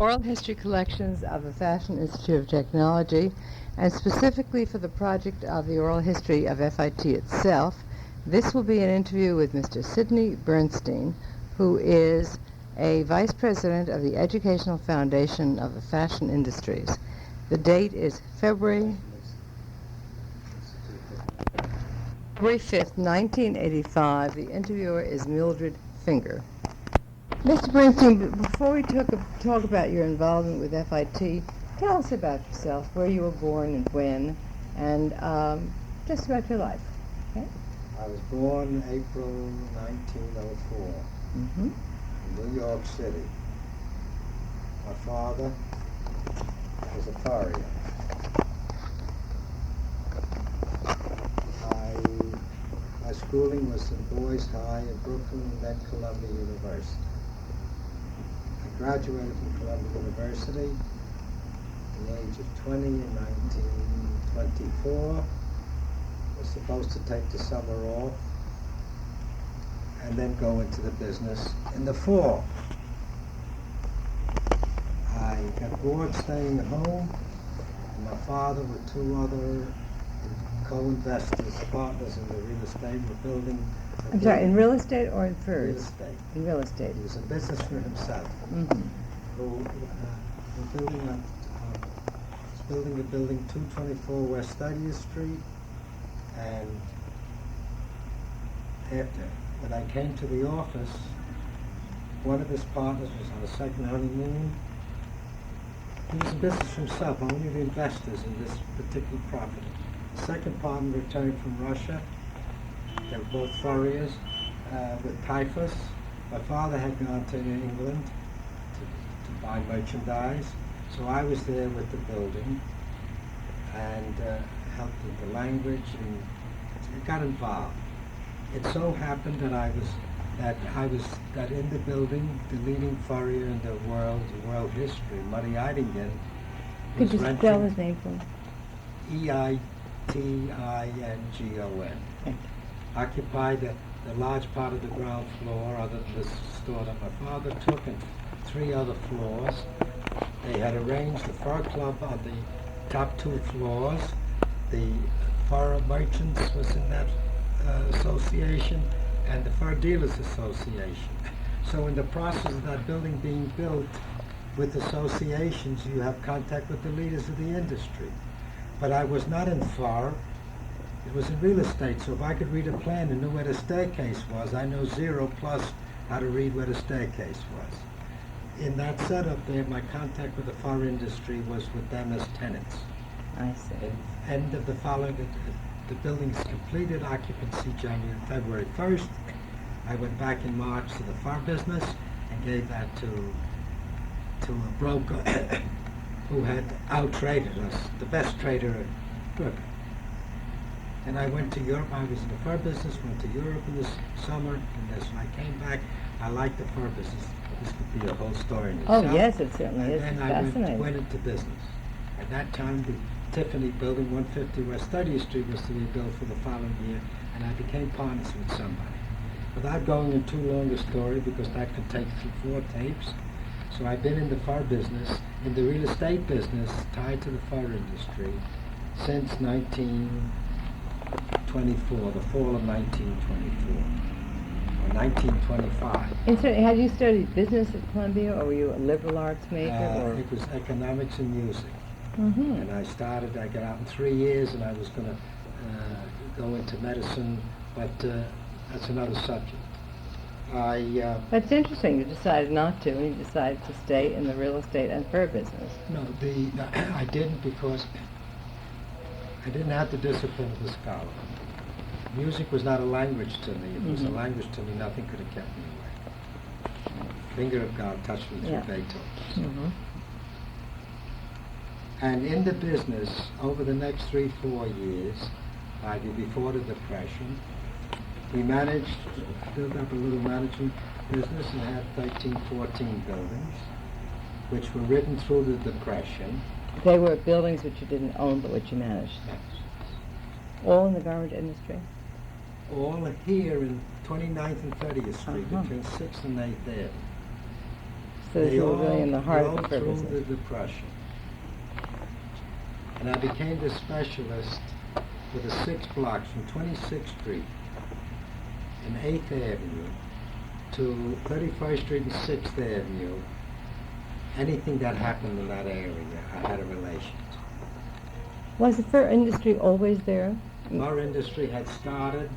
Oral history collections of the Fashion Institute of Technology, and specifically for the project of the oral history of FIT itself. This will be an interview with Mr. Sidney Bernstein, who is a Vice President of the Educational Foundation of the Fashion Industries. The date is February 5th, 1985. The interviewer is Mildred Finger. Mr. Bernstein, before we talk about your involvement with FIT, tell us about yourself, where you were born and when, and just about your life. Okay? I was born April 1904 in New York City. My father was a furrier. My schooling was in Boys High in Brooklyn and then Columbia University. I graduated from Columbia University at the age of 20 in 1924. Was supposed to take the summer off and then go into the business in the fall. I got bored staying at home. My father with two other co-investors, partners in the real estate, were building. I'm sorry, in real estate or in furs? Real estate. In real estate. He was in business for himself. Who was building a building 224 West 30th Street, and when I came to the office, one of his partners was on a second honeymoon. He was in business for himself, only the investors in this particular property. The second partner returned from Russia. They were both furriers with typhus. My father had gone to England to buy merchandise, so I was there with the building and helped with the language and got involved. It so happened that that in the building, the leading furrier in the world history, Muddy Eidingen, Could you spell his name for me? Eitingon, occupied the large part of the ground floor other than the store that my father took, and three other floors. They had arranged the fur club on the top two floors. The fur merchants was in that association, and the Fur Dealers Association. So in the process of that building being built with associations, you have contact with the leaders of the industry. But I was not in fur, it was in real estate, so if I could read a plan and knew where the staircase was, I know 0 plus how to read where the staircase was. In that setup there, my contact with the fur industry was with them as tenants. I see. At the end of the following, the building's completed, occupancy February 1st. I went back in March to the fur business and gave that to a broker who had out-traded us, the best trader at Brooklyn. And I went to Europe. I was in the fur business, went to Europe in this summer, and when I came back, I liked the fur business. This could be a whole story in itself. Oh yes, it certainly is. And then I went into business. At that time, the Tiffany building, 150 West 30th Street, was to be built for the following year, and I became partners with somebody. Without going into too long a story, because that could take 4 tapes, so I've been in the fur business, in the real estate business, tied to the fur industry, since 1924, the fall of 1924, or 1925. And so, had you studied business at Columbia, or were you a liberal arts major? It was economics and music. And I got out in 3 years, and I was going to go into medicine, but that's another subject. That's interesting. You decided not to, and you decided to stay in the real estate and fur business. No, I didn't, because I didn't have the discipline of a scholar. Music was not a language to me. If it was a language to me, nothing could have kept me away. Finger of God touched me through Beethoven. And in the business, over the next 3-4 years, before the Depression, we managed to build up a little management business and had 13, 14 buildings, which were written through the Depression. They were buildings which you didn't own, but which you managed. Yes. All in the garment industry? All here in 29th and 30th Street, between 6th and 8th Avenue. So this is really in the heart of the all fur through business. the Depression. And I became the specialist for the 6 blocks from 26th Street and 8th Avenue to 31st Street and 6th Avenue. Anything that happened in that area, I had a relation to. Was the fur industry always there? Our industry had started.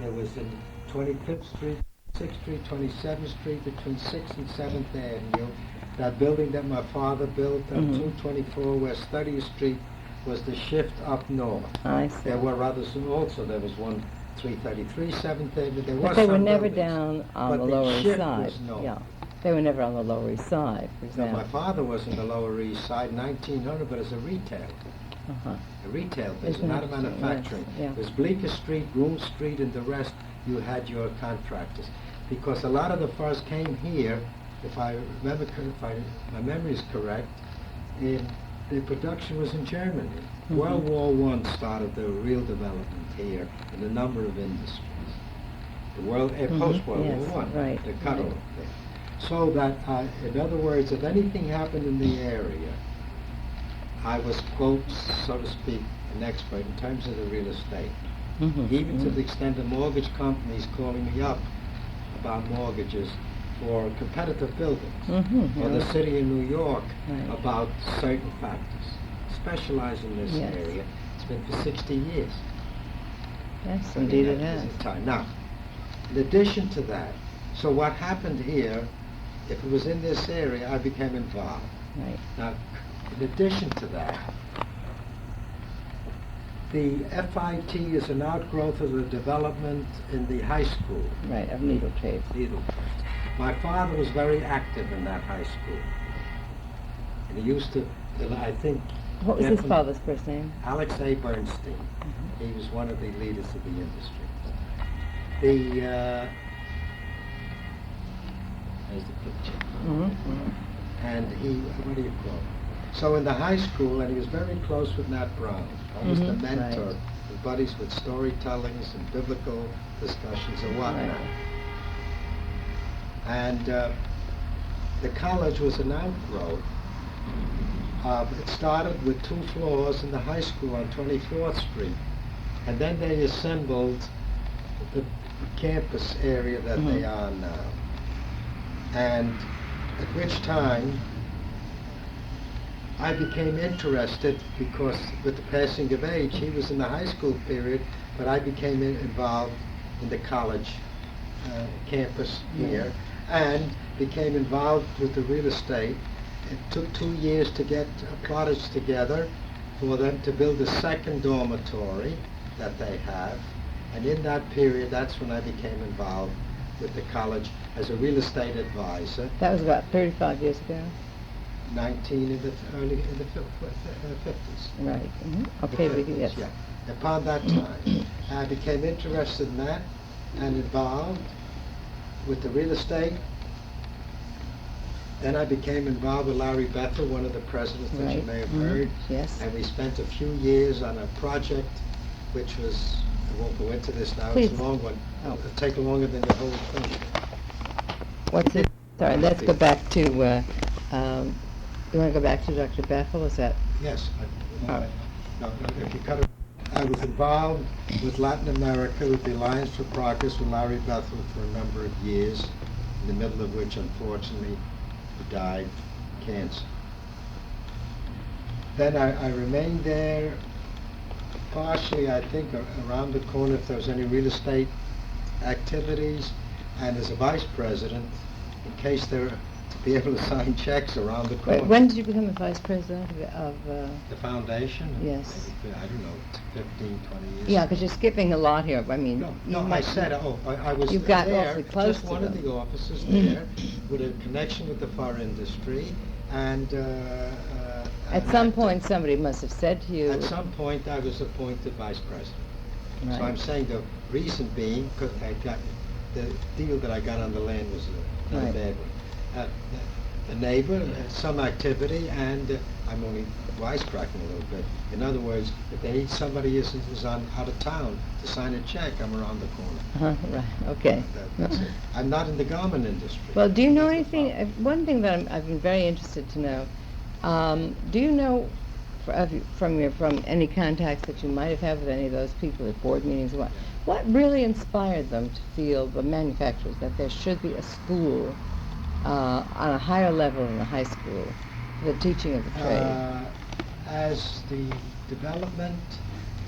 It was in 25th Street, 6th Street, 27th Street, between 6th and 7th Avenue. That building that my father built on 224 West 30th Street was the shift up north. I see. There were others also. There was one 333 7th Avenue. There But was they some were never buildings, down on but the Lower East shift Side. was north. Yeah, they were never on the Lower East Side, for Now, example. my father was in the Lower East Side, 1900, but as a retailer. Uh-huh. A retail business, Isn't not a it? manufacturing. Yes, yeah. It was Bleecker Street, Groom Street, and the rest, you had your contractors. Because a lot of the furs came here, if I remember, my memory is correct, the production was in Germany. World War I started the real development here in a number of industries. The post-World Yes, War I, right, the cutoff there. So that, in other words, if anything happened in the area, I was, quote, so to speak, an expert in terms of the real estate. Even to the extent of mortgage companies calling me up about mortgages for competitive buildings, or the city of New York about certain factors. Specialize in this area. It's been for 60 years. Yes, indeed it has. Time. Now, in addition to that, so what happened here, if it was in this area, I became involved. Right. Now, in addition to that, the FIT is an outgrowth of the development in the high school. Right, of needle trades. Needle trades. My father was very active in that high school. And he used to, I think... What was his father's first name? Alex A. Bernstein. He was one of the leaders of the industry. There's the picture. And he, what do you call it? So in the high school, and he was very close with Nat Brown. Almost a mentor. Right. With buddies with storytellings and biblical discussions and whatnot. Right. And the college was an outgrowth. It started with 2 floors in the high school on 24th Street. And then they assembled the campus area that they are now. And at which time I became interested because with the passing of age, he was in the high school period, but I became involved in the college campus here and became involved with the real estate. It took 2 years to get plotters together for them to build a second dormitory that they have. And in that period, that's when I became involved with the college as a real estate advisor. That was about 35 years ago. 19 in the early in the 50s. Right. Okay, The 50s, yes. yeah. Upon that time, I became interested in that and involved with the real estate. Then I became involved with Larry Bethel, one of the presidents that you may have heard. Yes. And we spent a few years on a project which was, I won't go into this now, Please. it's a long one. Oh. It'll take longer than the whole thing. What's it? Sorry, let's go back to, you want to go back to Dr. Bethel, is that? Yes. All right. No, if you cut it. I was involved with Latin America with the Alliance for Progress with Larry Bethel for a number of years, in the middle of which, unfortunately, he died of cancer. Then I remained there partially, I think, around the corner if there was any real estate activities, and as a vice president, in case there to be able to sign checks around the corner. Wait, when did you become the vice president of The foundation? Yes. I don't know, 15, 20 years. Yeah, because you're skipping a lot here. I mean, No, I said, I was You got there, awfully close just to one of them. the offices there, with a connection with the fur industry, and... At some point, somebody must have said to you... At some point, I was appointed vice president. Right. So I'm saying the reason being, because I got, the deal that I got on the land was not a Right. bad one. a neighbor, some activity, and I'm only wisecracking a little bit. In other words, if they need somebody who's out of town to sign a check, I'm around the corner. Right, okay. That's it. I'm not in the garment industry. Well, do you know That's the anything, problem. one thing that I've been very interested to know, do you know from any contacts that you might have had with any of those people at board meetings, what really inspired them to feel, the manufacturers, that there should be a school on a higher level than the high school for the teaching of the trade? As the development,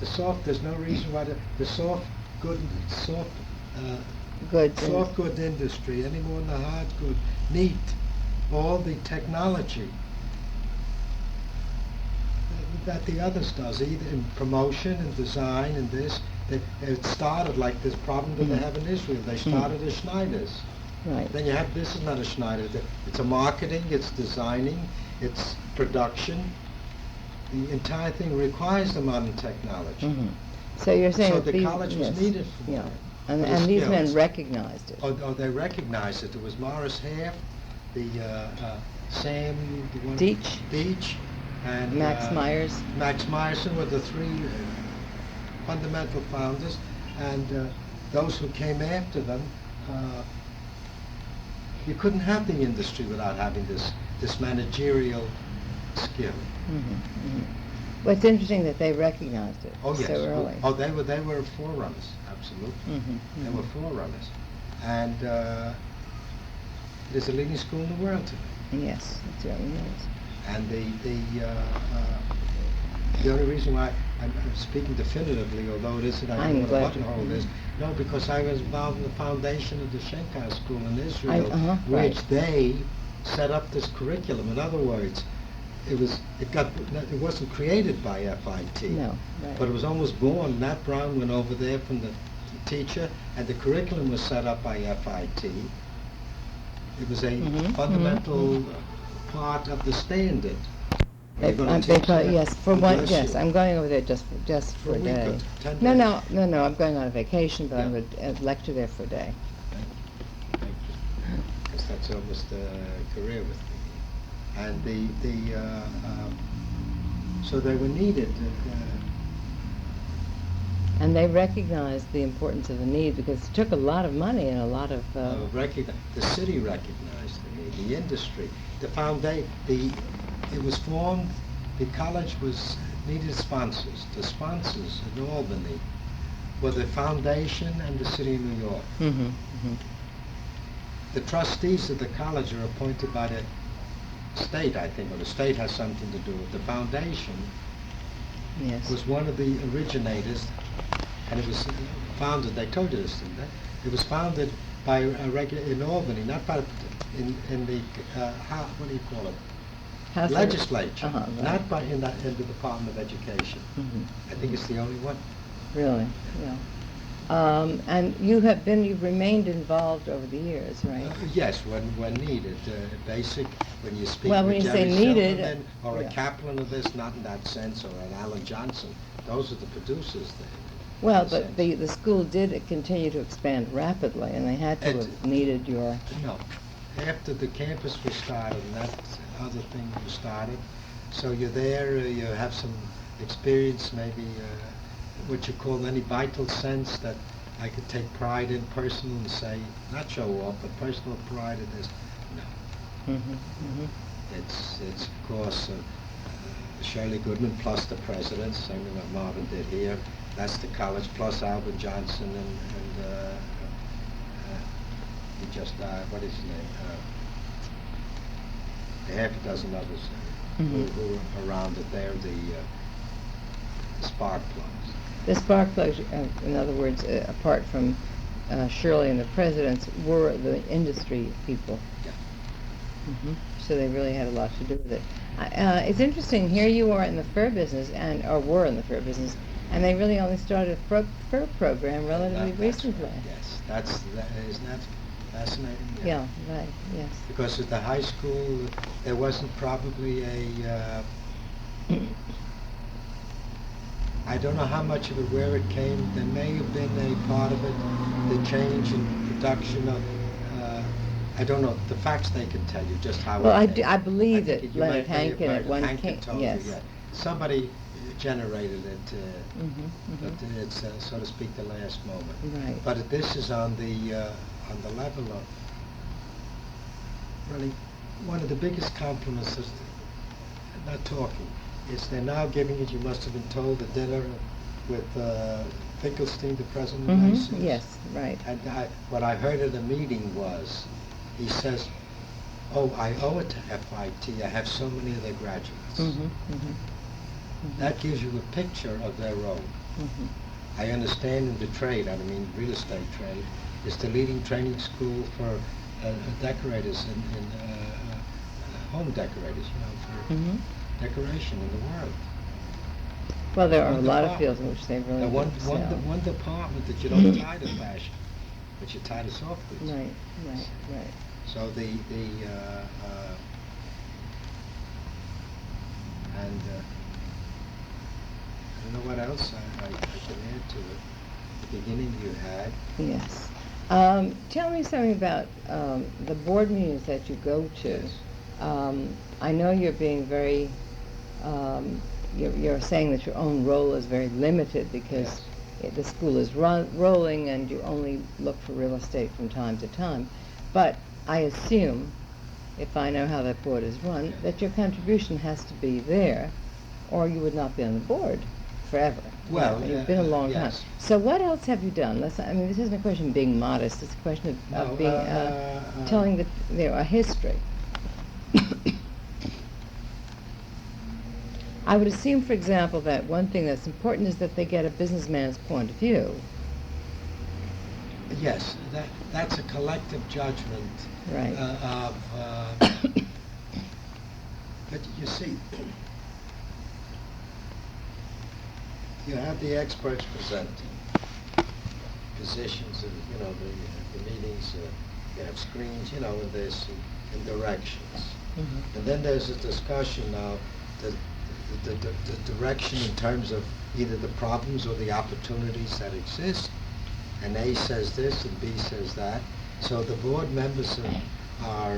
there's no reason why the soft good industry, any more than the hard good, need all the technology that the others does, either in promotion and design and this. It started like this problem that they have in Israel. They started as Schneiders. Right. Then you have, this is not a Schneider. It's a marketing, it's designing, it's production. The entire thing requires the modern technology. So you're saying So that the college was needed for yeah. it. And For the these men skills. recognized it. Oh, they recognized it. There was Morris Hare, the Sam Deach, and Max Myers. Max Meyerson were the three fundamental founders, and those who came after them. You couldn't have the industry without having this managerial skill. Well, it's interesting that they recognized it Oh yes. so early. Oh, they were forerunners. Absolutely. They were forerunners, and it is a leading school in the world today. Yes, it certainly is. And the only reason why I'm speaking definitively, although it isn't, I don't know what the buttonhole is, no, because I was involved in the foundation of the Shenkar School in Israel, which they set up this curriculum. In other words, it wasn't created by FIT, No, right. but it was almost born. Nat Brown went over there from the teacher, and the curriculum was set up by FIT. It was a fundamental part of the standard. Yes, for one. Bless Yes, you. I'm going over there just for a week day. or 10 No, days. no. I'm going on a vacation, but I'm Yeah. going to lecture there for a day. Thank you. Because that's almost a career with me. And so they were needed. And they recognized the importance of the need because it took a lot of money and a lot of. The city recognized the need, the industry, the foundation. It was formed. The college needed sponsors. The sponsors in Albany were the foundation and the city of New York. The trustees of the college are appointed by the state, I think, or the state has something to do with the foundation. Yes. Was one of the originators, and it was founded. They told you this, didn't they? It was founded by in Albany, not by in the what do you call it? Legislature, right. not by in the Department of Education. I think it's the only one. Really? Yeah. And you've remained involved over the years, right? Yes, when needed. Basic, when you speak Well, with when you Jerry say needed, Silverman or yeah. a Kaplan of this, not in that sense, or an Alan Johnson. Those are the producers there. Well, but the school did continue to expand rapidly, and they had to have needed your. No. After the campus was started and that other thing was started, so you're there, you have some experience, maybe what you call any vital sense that I could take pride in personal and say, not show off, but personal pride in this. No. It's of course Shirley Goodman plus the president, same thing what Marvin did here. That's the college plus Albert Johnson and he just died. What is his name? Half a dozen others who are around it. They're the spark plugs. The spark plugs, in other words, apart from Shirley and the presidents, were the industry people. Yeah. So they really had a lot to do with it. It's interesting. Here you are in the fur business, or were in the fur business, and they really only started a fur program relatively recently. Right. Yes, isn't that fascinating? Yeah, right. Yes. Because at the high school, there wasn't probably a. I don't know how much of it, where it came. There may have been a part of it, the change in production of I don't know, the facts they can tell you, just how Well, it came. I believe think that you Leonard might be Hankin at right. one Hankin came, told yes. you, yeah. Somebody generated it, Mm-hmm, but it's, so to speak, the last moment. Right. But this is on the level of, really, one of the biggest compliments is, not talking, is they're now giving it, you must have been told, the dinner with Finkelstein, the president of Macy's. Yes, right. And what I heard at the meeting was, he says, "Oh, I owe it to FIT. I have so many of their graduates." That gives you a picture of their role. I understand in the trade, I mean real estate trade, is the leading training school for decorators in home decorators, you know, for decoration in the world. Well, there are One a lot of department. fields in which they really Now, do excel. one department that you don't tie to fashion, but you tie to soft goods. Right. So and I don't know what else I can add to it. The beginning you had. Yes. Tell me something about the board meetings that you go to. Yes. I know you're being very, you're saying that your own role is very limited because the school is rolling and you only look for real estate from time to time. But I assume, if I know how that board is run, that your contribution has to be there or you would not be on the board forever. Well, you've been a long yes. time. So what else have you done? I mean, this isn't a question of being modest. It's a question of being telling a history. I would assume, for example, that one thing that's important is that they get a businessman's point of view. Yes, that's a collective judgment. Right. But you see, you have the experts presenting positions, and you know the meetings. You have screens, you know, and this and directions, and then there's a discussion of the direction in terms of either the problems or the opportunities that exist. And A says this and B says that. So the board members are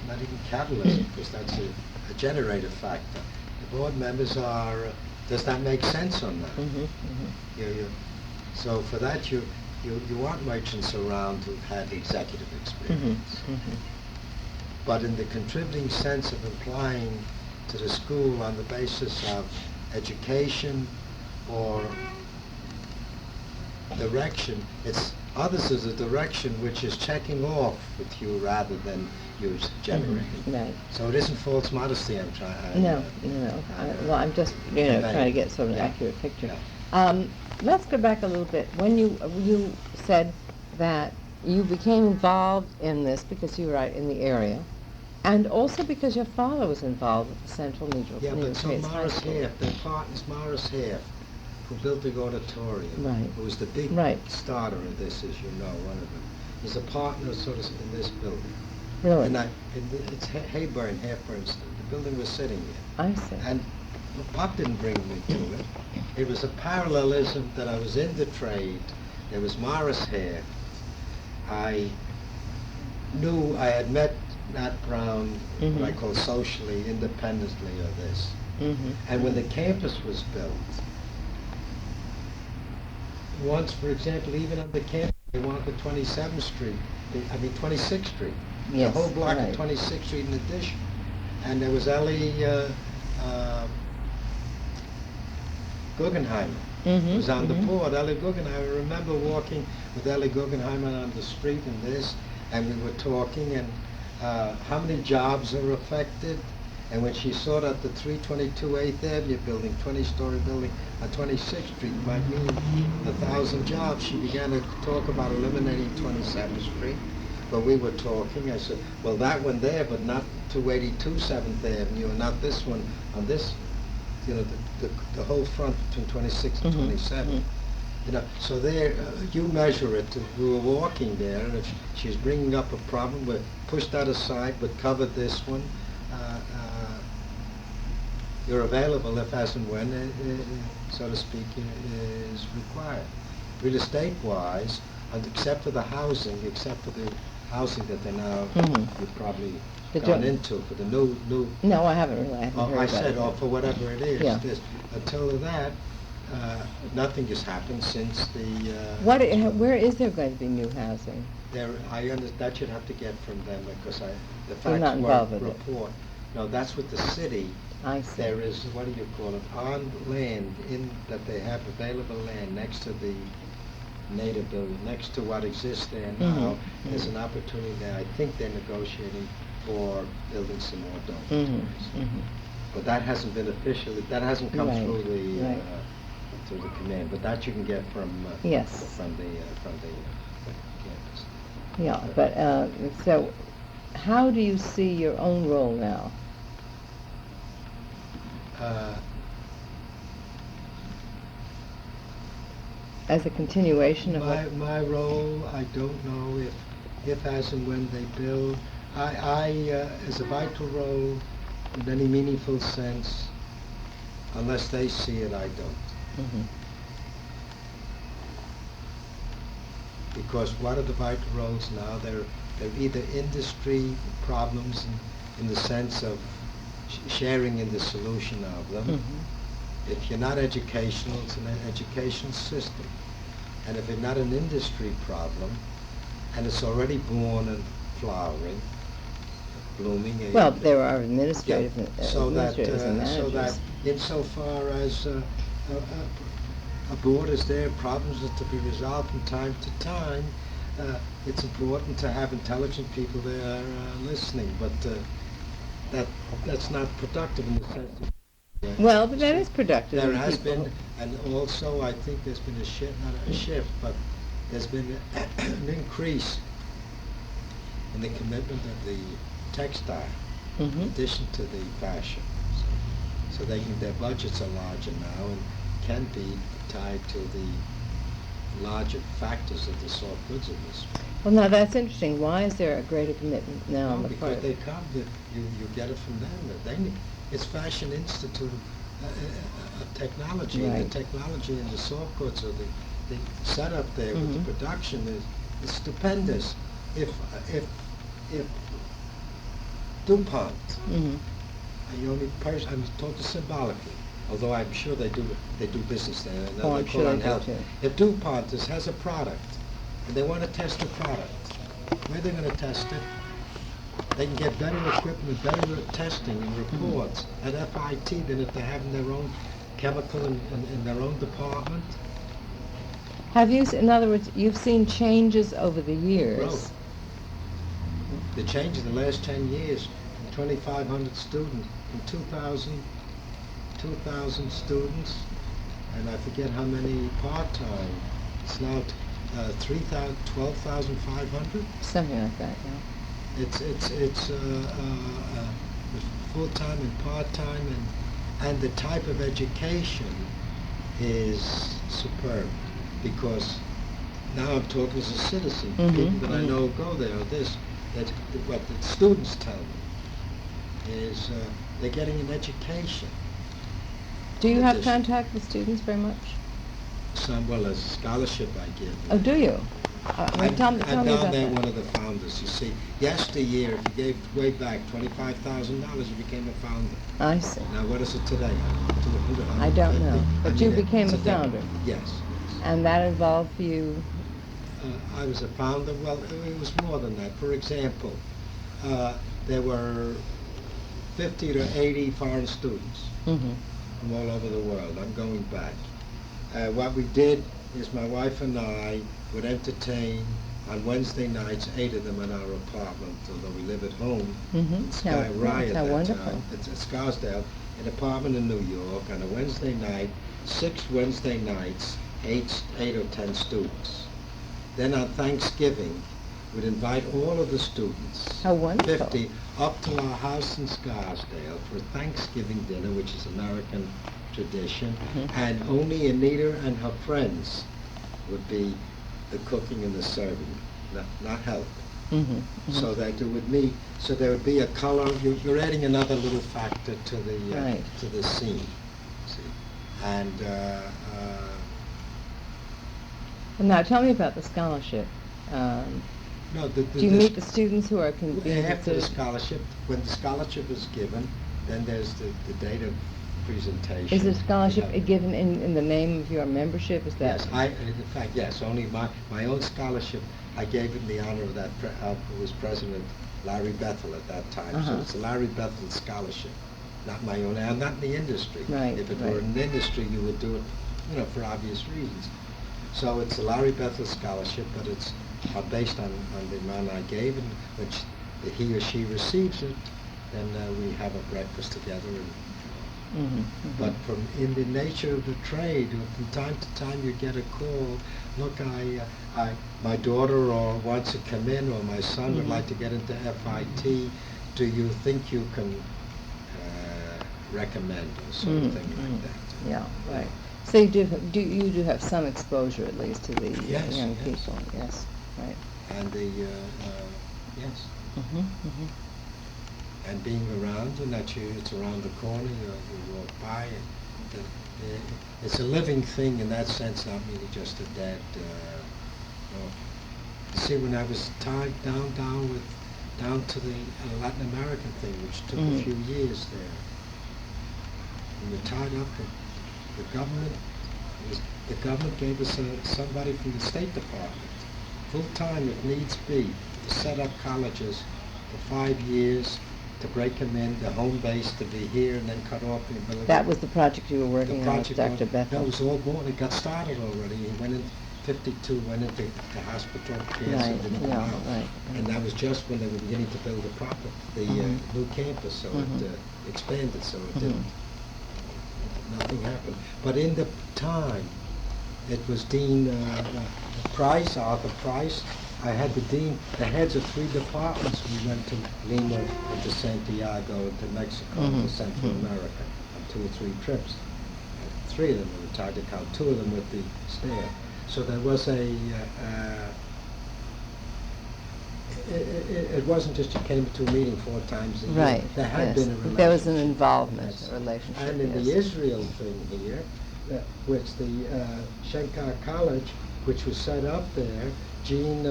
not even catalysts, because that's a generator factor. The board members are, does that make sense or not? So for that you want merchants around who've had executive experience. But in the contributing sense of applying to the school on the basis of education or direction, it's others as a direction which is checking off with you rather than you generating. Right. So it isn't false modesty I'm trying. No. Well, I'm just trying to get sort of an accurate picture. Let's go back a little bit. When you said that you became involved in this because you were right in the area, and also because your father was involved with the Central Negro Yeah, but so Trades High Morris School. Half, their partner's Morris Half, who built the auditorium, Right. who was the big Right. starter of this, as you know, one of them, is a partner sort of in this building. Really? And it's Hayburn, Half Bernstein. The building was sitting here. I see. And Pop didn't bring me to it. It was a parallelism that I was in the trade. There was Morris Half. I knew I had met Nat Brown, what I call socially, independently of this. And when the campus was built, once, for example, even on the campus, they wanted 27th Street, 26th Street. Yes, the whole block right. of 26th Street in addition. And there was Ellie Guggenheimer, who was on the board. Ellie Guggenheimer, I remember walking with Ellie Guggenheimer on the street and this, and we were talking, and how many jobs are affected. And when she saw that the 322 8th Avenue building, 20-story building on 26th Street might mean 1,000 jobs, she began to talk about eliminating 27th Street. But we were talking, I said, well, that one there, but not 282 7th Avenue, and not this one on this, you know, the whole front between 26th and 27th. You know, so there, you measure it. We were walking there, and if she's bringing up a problem, we push that aside, but cover this one. You're available if, as and when, so to speak, is required. Real estate-wise, and except for the housing, except for the housing that they're now, Mhm. you've probably The gone jo- into for the new. No, I haven't really. I haven't heard I about said, it. or for whatever it is. Yeah. Until that, nothing has happened since the. Where is there going to be new housing? That you'd have to get from them because the You're facts not involved with it. report. No, that's with the city. I see. There is, what do you call it, on land that they have available land next to the native building, next to what exists there now. There's an opportunity there. I think they're negotiating for building some more dormitories. But that hasn't been that hasn't come Right, through the right. through the command. But that you can get from Yes. from the campus. Yeah, but so how do you see your own role now? As a continuation of My role, I don't know if as and when they build. I as a vital role in any meaningful sense, unless they see it, I don't. Because what are the vital roles now? They're either industry problems in the sense of sharing in the solution of them. If you're not educational, it's an education system. And if it's not an industry problem, and it's already born and flowering, blooming. Well, there are administrative so administrators and managers. so that insofar as a board is there, problems are to be resolved from time to time. It's important to have intelligent people there listening, but that's not productive in the sense of. Well, but that is productive. There in has people. been, and also I think there's been not a shift, but there's been an increase in the commitment of the textile in addition to the fashion. So their budgets are larger now and can be tied to the larger factors of the soft goods industry. Well, now that's interesting. Why is there a greater commitment now on the part Because of they come, you get it from them. It's Fashion Institute of Technology, and Right. the technology and the soft goods, or the setup there with the production is stupendous. If DuPont, the only person, I'm talking symbolically, although I'm sure they do business there. And Oh, I'm they sure call they on do health. too. If DuPont has a product and they want to test the product, where are they going to test it? They can get better equipment, better testing and reports at FIT than if they have in their own chemical in their own department. Have you, in other words, you've seen changes over the years? Growth. The change in the last 10 years, from 2,500 students, from 2,000 students, and I forget how many part-time. It's now 12,500. Something like that, yeah. It's full-time and part-time, and the type of education is superb, because now I'm talking as a citizen. People that I know go there, what the students tell me is they're getting an education. Do you In have addition- contact with students very much? Well, as a scholarship I give. Oh, do you? Tell me I'm down about there, that. one of the founders. You see, yesteryear, if you gave way back $25,000, you became a founder. I see. Now, what is it today? I don't know. But you became it's a different- founder. Yes. And that involved for you? I was a founder. Well, it was more than that. For example, there were 50 to 80 foreign students from all over the world. I'm going back. What we did is my wife and I would entertain on Wednesday nights, 8 of them in our apartment, although we live at home. In Sky Rye at How that wonderful. time. It's at Scarsdale, an apartment in New York on a Wednesday night, 6 Wednesday nights, 8 or 10 students. Then on Thanksgiving, we'd invite all of the students, How wonderful. 50, up to our house in Scarsdale for Thanksgiving dinner, which is American tradition, and only Anita and her friends would be the cooking and the serving, not help. So they do with me. So there would be a color. You're adding another little factor to the Right. to the scene. See, and Now, tell me about the scholarship. No, Do you meet the students who are being after the considered? scholarship, when the scholarship is given, then there's the date of presentation. Is the scholarship You have- given in the name of your membership? Is that? Yes, in fact, yes, only my own scholarship, I gave in the honor of that, who was President Larry Bethel at that time. So Uh-huh. it's a Larry Bethel scholarship, not my own. I'm not in the industry. Right, If it right. were in the industry, you would do it, for obvious reasons. So it's a Larry Bethel scholarship, but it's based on the amount I gave, and when he or she receives it, then we have a breakfast together. Mhm, mhm. But in the nature of the trade, from time to time you get a call. Look, my daughter wants to come in, or my son would Mhm. like to get into FIT. Do you think you can recommend, or sort of thing like that? Yeah, right. So you do have some exposure at least to the Yes, young yes. people. Yes, right. And yes, Mhm, mhm. and being around, it's around the corner. You walk by, and it's a living thing in that sense, not really just a dead. See, when I was tied down to the Latin American thing, which took a few years there, we were tied up. The government gave us somebody from the State Department, full time if needs be, to set up colleges for 5 years, to break them in, the home base to be here, and then cut off the ability. That was the project you were working on with project Dr. That Bethel. was all born. It got started already. He went in 52, went into the hospital, cancer, Right, didn't come yeah, out. right. And that was just when they were beginning to build the new campus, so it expanded, so it didn't. Nothing happened. But in the time, it was Dean Price, Arthur Price. I had the heads of 3 departments. We went to Lima, and to Santiago, to Mexico, to Central America on 2 or 3 trips. 3 of them were retired to count, 2 of them with the staff. So there was it wasn't just you came to a meeting 4 times a year. Right. There had Yes. been a relationship. There was an involvement, Yes. a relationship. And in yes. the Israel thing here, which the Shenkar College, which was set up there, Jean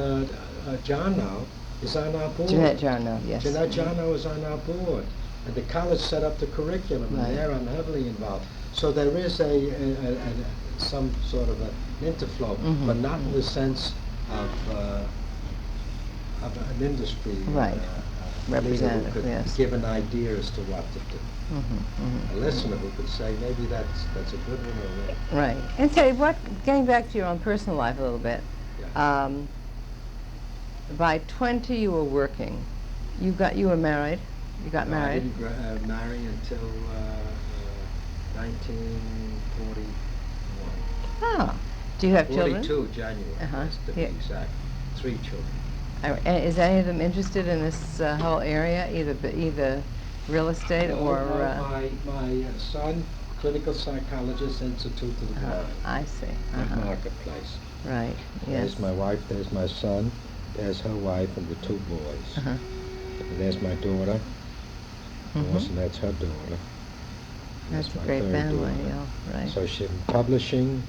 Jarnow is on our board. Jeanette Jarnow, yes. Jeanette Jarnow is on our board. And the college set up the curriculum, Right. and there I'm heavily involved. So there is some sort of an interflow, but not in the sense of an industry Right. leader Representative, who could yes. give an idea as to what to do. A listener who could say, maybe that's a good one, or not. Right. And so, getting back to your own personal life a little bit, Yeah. by 20 you were working. You were married. You got No, I married. didn't marry until 1941. Ah. Do you have children? 42 January, Uh-huh. to be Yeah. exact. 3 children. Is any of them interested in this whole area, either real estate or? My son, clinical psychologist, Institute of the Blind. I see. That marketplace. Right. Yes. There's my wife, there's my son, there's her wife, and the 2 boys. Uh-huh. And there's my daughter, of course, and that's her daughter. That's a my great 3rd family. daughter. Yeah. Right. So she's publishing,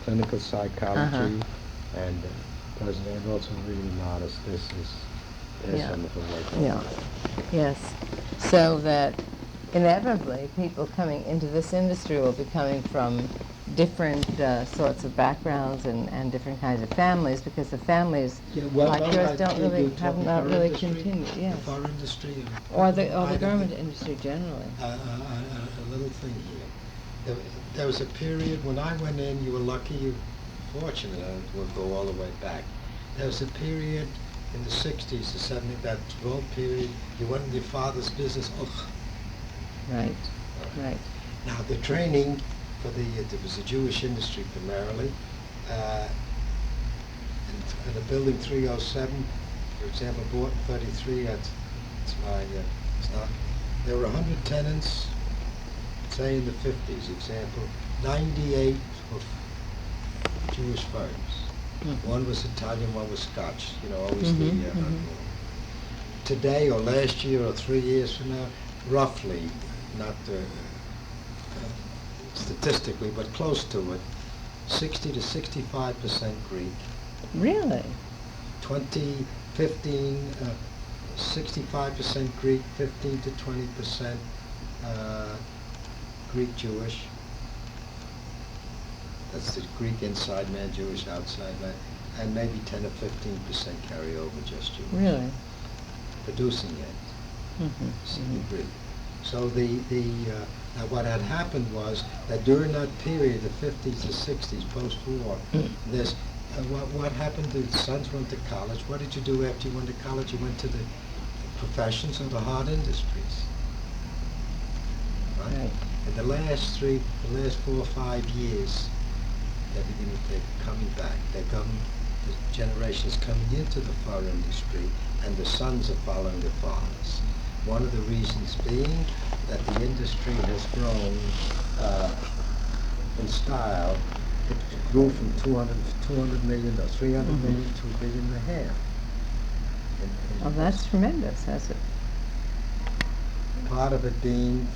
clinical psychology, and president, also really modest. There's Yeah. some of her work. Yeah. Yes. So that inevitably people coming into this industry will be coming from different sorts of backgrounds and different kinds of families, because the families like yours have not really continued. Yes. The fur industry. Or the garment industry generally. A little thing here. There was a period when I went in. You were lucky. You fortunate. We'll go all the way back. There was a period in the 60s, the 70s, that 12 period. You went into your father's business. Ugh. Right. Right. Now the training for there was a Jewish industry primarily, in a building 307, for example, bought in 33. It's not. There were 100 tenants, say in the 50s. Example, 98 were Jewish firms. One was Italian, one was Scotch. Always Today or last year or 3 years from now, roughly, not statistically, but close to it, 60 to 65% Greek, Really? 20, 15, 65% Greek, 15 to 20% Greek Jewish. That's the Greek inside man, Jewish outside man, and maybe 10 or 15% carry over just Jewish. Really? Producing it. Mm-hmm. Greek. So now what had happened was that during that period, the 50s to 60s, post-war, there's what happened? The sons went to college. What did you do after you went to college? You went to the professions or the hard industries, right? In the last 4 or 5 years, they're coming back. The generation's coming into the fur industry, and the sons are following the fathers. One of the reasons being that the industry has grown in style. It grew from 200 million or 300 million to $1.5 billion. Oh, that's tremendous, has it? Part of it being,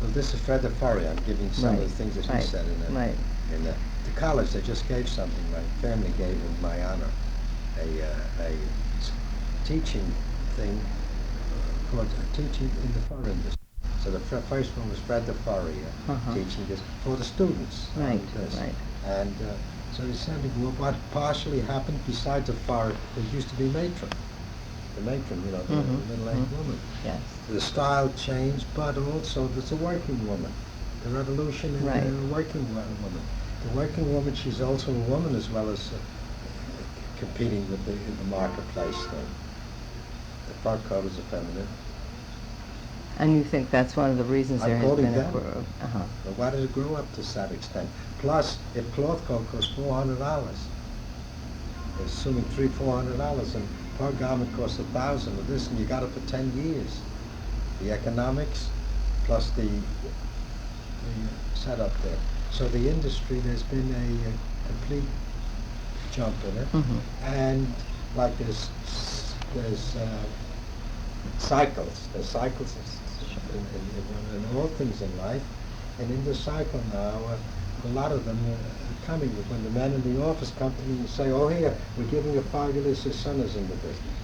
well, this is Fred the Furrier. I'm giving some of the things that he said in it. In the college, they just gave something. My family gave in my honor a teaching thing called teaching in the fur industry. So the first one was Fred the Furrier teaching this for the students. Right. And so he said, well, what partially happened besides the fur, there used to be matron. The matron, the middle-aged woman. Yes. The style changed, but also there's a working woman. The revolution in the working woman. The working woman, she's also a woman as well as competing with in the marketplace thing. The fur coat is feminine. And you think that's one of the reasons there has been a growth? But why did it grow up to that extent? Plus, if cloth coat costs $400, assuming $300-400, and per garment costs $1,000 of this, and you got it for 10 years. The economics plus the setup there. So the industry, there's been a complete jump in it, and like there's cycles. There's cycles in all things in life, and in the cycle now, a lot of them are coming. When the men in the office come to me and say, "Oh, here, we're giving a fabulous son is in the business."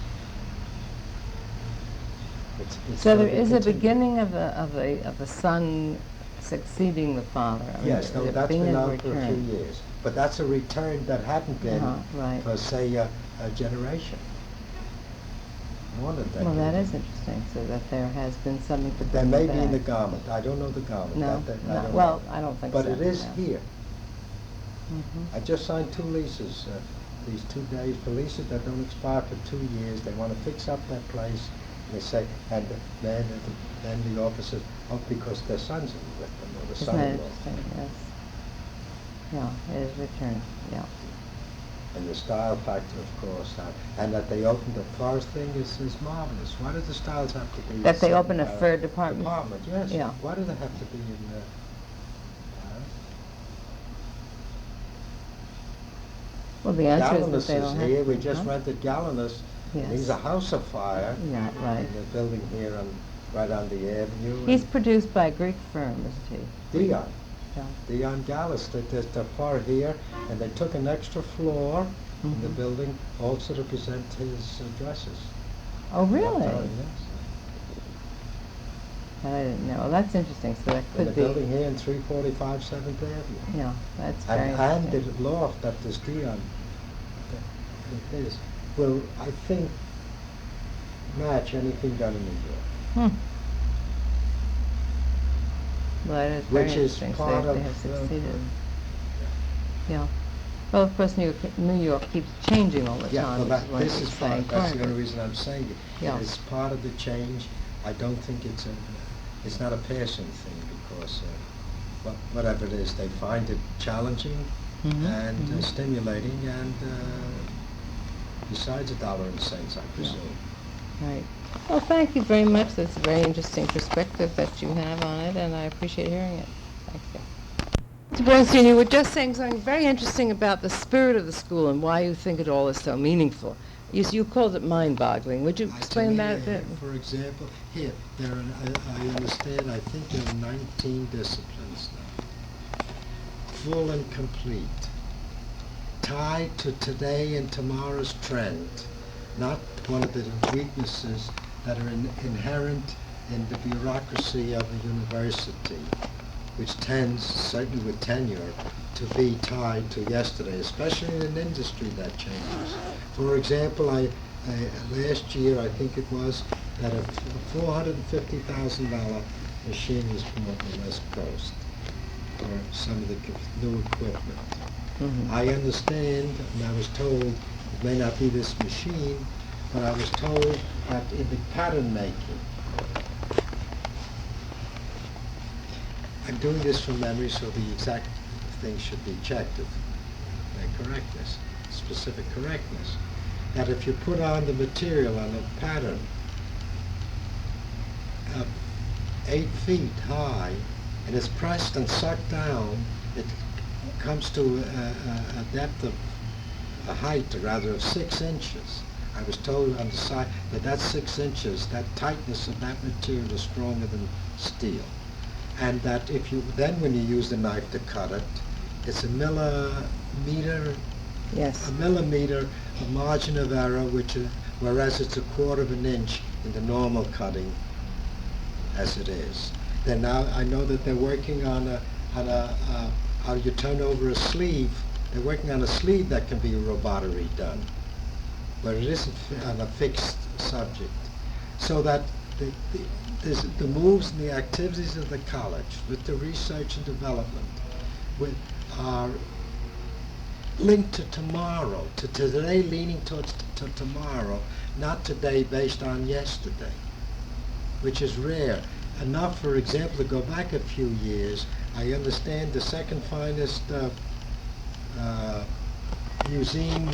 So there is a beginning of a son succeeding the father. Yes, no, that's been out for a few years, but that's a return that hadn't been for say a generation. More than that. Well, that is interesting. So that there has been something. But there may be in the garment. I don't know the garment. No, I don't think so. But it is here. I just signed 2 leases. These 2 days for leases that don't expire for 2 years. They want to fix up that place. They say, and then the officers, because their sons are with them, or the son-in-law. Isn't that interesting? Yes. Yeah, it is returned. Yeah. And the style factor, of course, and that they opened the fur thing is marvelous. Why do the styles have to be? That they open a fur department? Yes. Yeah. Why do they have to be in Paris? Well, the answer Gallinus is that they don't have. Here. We just rented Gallinus. Yes. He's a house of fire. Yeah, right. In the building here right on the avenue. He's produced by a Greek firm, isn't he? Dion. Yeah. Dion Gallus. There's the far here, and they took an extra floor in the building also to present his dresses. Oh, really? Yes. I didn't know. Well, that's interesting. So that In could the be. building here in 345 7th Avenue. Yeah, that's very And the interesting. loft that this Dion will, I think, match anything done in New York. Well, that is very Which is interesting. So part they of have succeeded. Yeah. Well, of course, New York keeps changing all the time. Well, this is part. That's the only reason I'm saying it. Yeah. It's part of the change. I don't think it's not a passing thing because whatever it is, they find it challenging and stimulating, and besides $1.00, I presume. Right. Well, thank you very much. That's a very interesting perspective that you have on it, and I appreciate hearing it. Thank you. Mr. Bernstein, you were just saying something very interesting about the spirit of the school and why you think it all is so meaningful. You called it mind-boggling. Would you explain that a bit? For example, here, I understand, I think there are 19 disciplines now. Full and complete. Tied to today and tomorrow's trend. not one of the weaknesses that are inherent in the bureaucracy of a university, which tends, certainly with tenure, to be tied to yesterday, especially in an industry that changes. For example, last year, I think it was, that a $450,000 machine was bought on the West Coast for some of the new equipment. Mm-hmm. I understand, and I was told, it may not be this machine, but I was told that in the pattern making, I'm doing this from memory, so the exact thing should be checked of their correctness, specific correctness. That if you put on the material on a pattern 8 feet high, and it's pressed and sucked down, it comes to a depth of, a height rather, of 6 inches. I was told on the side that that's 6 inches, that tightness of that material is stronger than steel. And that if you, then when you use the knife to cut it, it's a millimeter, Yes. a millimeter of margin of error, whereas it's a quarter of an inch in the normal cutting as it is. Then now I know that they're working on how you turn over a sleeve. They're working on a sleeve that can be robotically done, but it isn't on a fixed subject. So that the moves and the activities of the college with the research and development are linked to tomorrow, to today, leaning towards tomorrow, not today based on yesterday, which is rare. Enough, for example, to go back a few years, I understand the second finest museum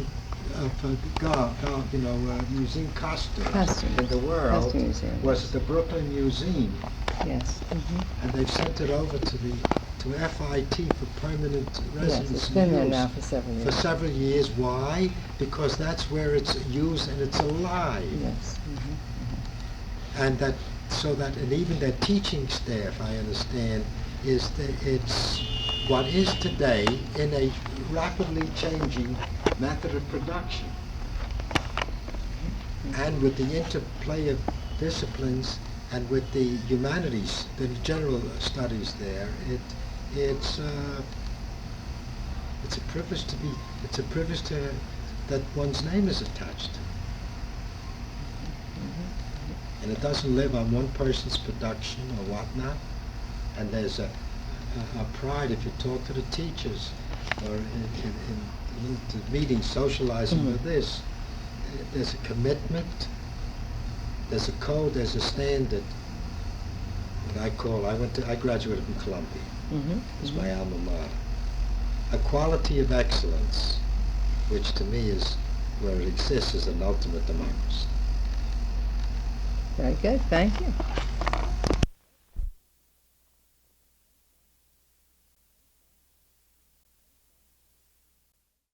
museum costumes in the world Costume museum, was yes. the Brooklyn Museum, Yes. Mm-hmm. and they've sent it over to FIT for permanent Yes, residence it's and been there use now for several years. for several years. Why? Because that's where it's used and it's alive. Yes. Mm-hmm. And that, so that, and even their teaching staff, I understand, is that it's what is today in a rapidly changing method of production. And with the interplay of disciplines and with the humanities, the general studies there, it's a privilege to be, it's a privilege to, that one's name is attached to. And it doesn't live on one person's production or whatnot. And there's a pride if you talk to the teachers or in the meetings, socializing with this. There's a commitment, there's a code, there's a standard that I graduated from Columbia. Mm-hmm. It's my alma mater. A quality of excellence, which to me is where it exists as an ultimate democracy. Very good. Thank you.